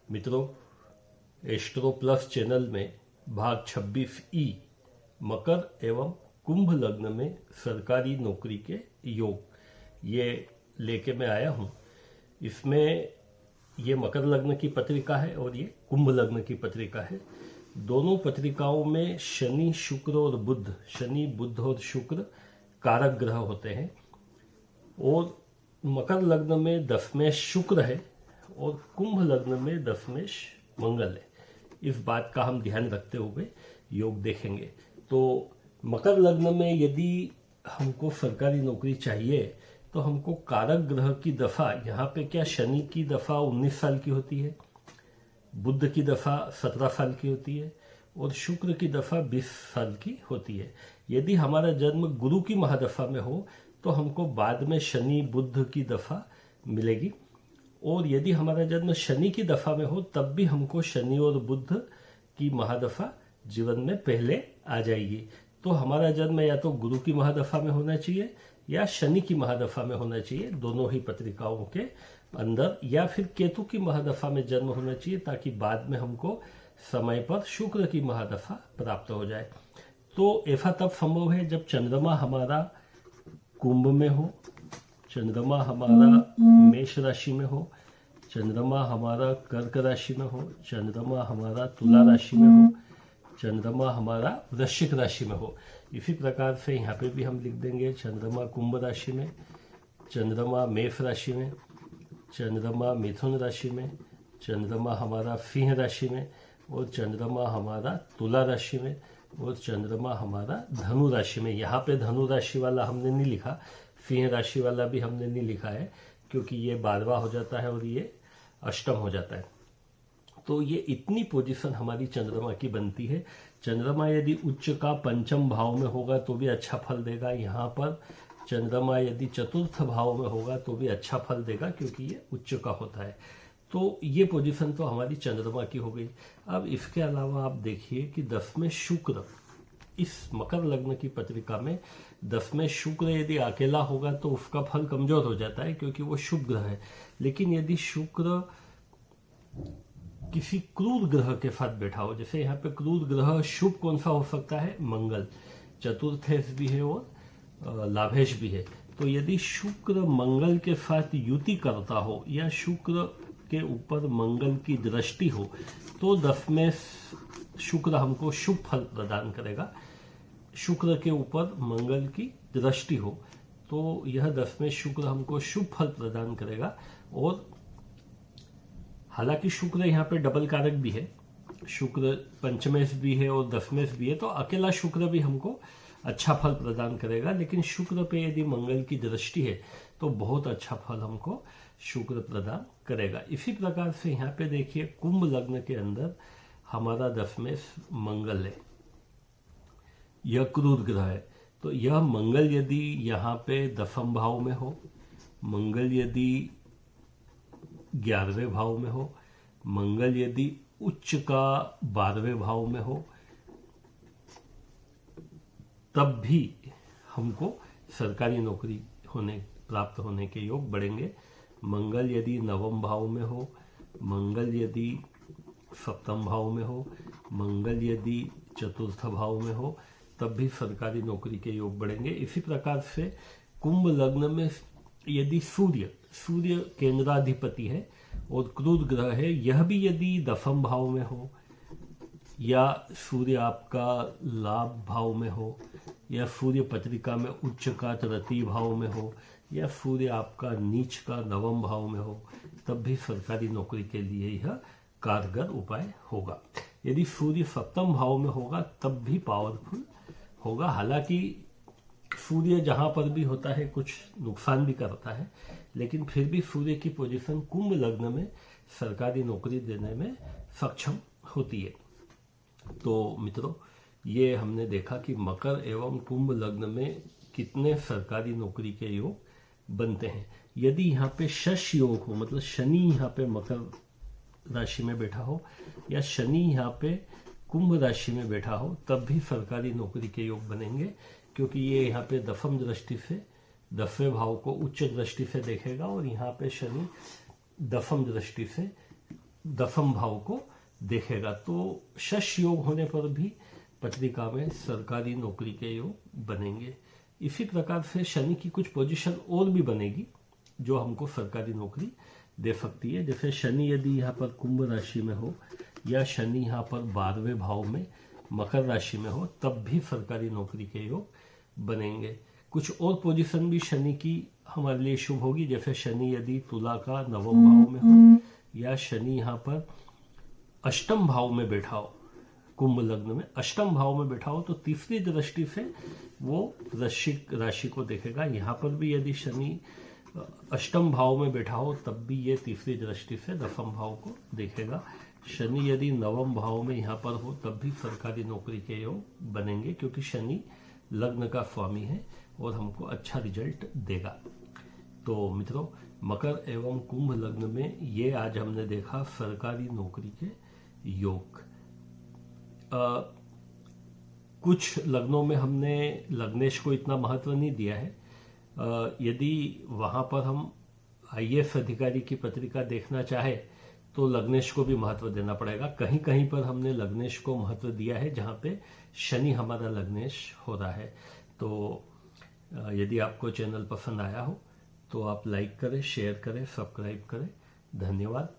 मित्रों, astro plus channel में भाग 26 मकर एवं कुंभ लग्न में सरकारी नौकरी के योग ये लेके मैं आया हूँ। इसमें ये मकर लग्न की पत्रिका है और ये कुंभ लग्न की पत्रिका है। दोनों पत्रिकाओं में शनि, शुक्र और बुध, शनि, बुध और शुक्र कारक ग्रह होते हैं और मकर लग्न में दशमेश शुक्र है और कुंभ लग्न में दशमेश मंगल है। इस बात का हम ध्यान रखते हुए योग देखेंगे। तो मकर लग्न में यदि हमको सरकारी नौकरी चाहिए तो हमको कारक ग्रह की दफा, यहाँ पे क्या शनि की दफा 19 साल की होती है, बुध की दफा 17 साल की होती है और शुक्र की दफा 20 साल की होती है। यदि हमारा जन्म गुरु की महादफा में हो तो हमको बाद में शनि बुध की दफा मिलेगी और यदि हमारा जन्म शनि की दफा में हो तब भी हमको शनि और बुध की महादफा जीवन में पहले आ जाएगी। तो हमारा जन्म या तो गुरु की महादफा में होना चाहिए या शनि की महादफा में होना चाहिए, दोनों ही पत्रिकाओं के अंदर, या फिर केतु की महादफा में जन्म होना चाहिए ताकि बाद में हमको समय पर शुक्र की महादफा प्राप्त हो जाए। तो ऐसा तब संभव है जब चंद्रमा हमारा कुंभ में हो, चंद्रमा हमारा मेष राशि में हो, चंद्रमा हमारा कर्क राशि में हो, चंद्रमा हमारा तुला राशि में हो, चंद्रमा हमारा वृश्चिक राशि में हो। इसी प्रकार से यहाँ पे भी हम लिख देंगे चंद्रमा कुंभ राशि में, चंद्रमा मेष राशि में, चंद्रमा मिथुन राशि में, चंद्रमा हमारा सिंह राशि में और चंद्रमा हमारा तुला राशि में और चंद्रमा हमारा धनु राशि में। यहाँ पे धनु राशि वाला हमने नहीं लिखा, सिंह राशि वाला भी हमने नहीं लिखा है क्योंकि ये 12वां हो जाता है और ये अष्टम हो जाता है। तो ये इतनी पोजीशन हमारी चंद्रमा की बनती है। चंद्रमा यदि उच्च का पंचम भाव में होगा तो भी अच्छा फल देगा। यहाँ पर चंद्रमा यदि चतुर्थ भाव में होगा तो भी अच्छा फल देगा क्योंकि ये उच्च का होता है। तो ये पोजीशन तो हमारी चंद्रमा की हो गई। अब इसके अलावा आप देखिए कि 10 में शुक्र, इस मकर लग्न की पत्रिका में 10 में शुक्र यदि अकेला होगा तो उसका फल कमजोर हो जाता है क्योंकि वो शुभ ग्रह है। लेकिन यदि शुक्र किसी क्रूर ग्रह के साथ बैठा हो, जैसे यहाँ पे क्रूर ग्रह शुभ कौन सा हो सकता है, मंगल, चतुर्थेश भी है और लाभेश भी है। तो यदि शुक्र मंगल के साथ युति करता हो या शुक्र के ऊपर मंगल की दृष्टि हो तो 10 में शुक्र हमको शुभ फल प्रदान करेगा। शुक्र के ऊपर मंगल की दृष्टि हो तो यह 10 में शुक्र हमको शुभ फल प्रदान करेगा। और हालांकि शुक्र यहाँ पे डबल कारक भी है, शुक्र पंचमेश भी है और दशमेश भी है, तो अकेला शुक्र भी हमको अच्छा फल प्रदान करेगा। लेकिन शुक्र पे यदि मंगल की दृष्टि है तो बहुत अच्छा फल हमको शुक्र प्रदान करेगा। इसी प्रकार से यहाँ पे देखिए कुंभ लग्न के अंदर हमारा दशमेश मंगल है, यह क्रूर ग्रह है। तो यह मंगल यदि यहाँ पे दशम भाव में हो, मंगल यदि 11वें भाव में हो, मंगल यदि उच्च का 12वें भाव में हो, तब भी हमको सरकारी नौकरी प्राप्त होने के योग बढ़ेंगे। मंगल यदि 9वें भाव में हो, मंगल यदि 7वें भाव में हो, मंगल यदि 4th भाव में हो, तब भी सरकारी नौकरी के योग बढ़ेंगे। इसी प्रकार से कुंभ लग्न में यदि सूर्य केंद्राधिपति है और क्रूर ग्रह है, यह भी यदि 10वें भाव में हो या सूर्य आपका लाभ भाव में हो या सूर्य पत्रिका में उच्च का तृतीय भाव में हो या सूर्य आपका नीच का 9वें भाव में हो, तब भी सरकारी नौकरी के लिए यह कारगर उपाय होगा। यदि सूर्य 7वें भाव में होगा तब भी पावरफुल होगा। हालांकि सूर्य जहां पर भी होता है कुछ नुकसान भी करता है, लेकिन फिर भी सूर्य की पोजीशन कुंभ लग्न में सरकारी नौकरी देने में सक्षम होती है। तो मित्रों, ये हमने देखा कि मकर एवं कुंभ लग्न में कितने सरकारी नौकरी के योग बनते हैं। यदि यहाँ पे शश योग हो, मतलब शनि यहाँ पे मकर राशि में बैठा हो या शनि यहाँ पे कुंभ राशि में बैठा हो, तब भी सरकारी नौकरी के योग बनेंगे क्योंकि ये यहाँ पे दशम दृष्टि से 10वें भाव को उच्च दृष्टि से देखेगा और यहाँ पे शनि दशम दृष्टि से दशम भाव को देखेगा। तो शश योग होने पर भी पत्रिका में सरकारी नौकरी के योग बनेंगे। इसी प्रकार से शनि की कुछ पोजीशन और भी बनेगी जो हमको सरकारी नौकरी दे सकती है। जैसे शनि यदि यहाँ पर कुंभ राशि में हो या शनि यहाँ पर 12वें भाव में मकर राशि में हो, तब भी सरकारी नौकरी के योग बनेंगे। कुछ और पोजीशन भी शनि की हमारे लिए शुभ होगी। जैसे शनि यदि तुला का 9वें भाव में हो या शनि यहाँ पर अष्टम भाव में बैठा हो, कुंभ लग्न में अष्टम भाव में बैठा हो, तो तीसरी दृष्टि से वो वृश्चिक राशि को देखेगा। यहाँ पर भी यदि शनि अष्टम भाव में बैठा हो तब भी ये तीसरी दृष्टि से दशम भाव को देखेगा। शनि यदि 9वें भाव में यहाँ पर हो तब भी सरकारी नौकरी के योग बनेंगे, क्योंकि शनि लग्न का स्वामी है और हमको अच्छा रिजल्ट देगा। तो मित्रों, मकर एवं कुंभ लग्न में ये आज हमने देखा सरकारी नौकरी के योग। कुछ लग्नों में हमने लग्नेश को इतना महत्व नहीं दिया है। यदि वहां पर हम आईएएस अधिकारी की पत्रिका देखना चाहे तो लग्नेश को भी महत्व देना पड़ेगा। कहीं कहीं पर हमने लग्नेश को महत्व दिया है जहां पे शनि हमारा लग्नेश हो रहा है। तो यदि आपको चैनल पसंद आया हो तो आप लाइक करें, शेयर करें, सब्सक्राइब करें। धन्यवाद।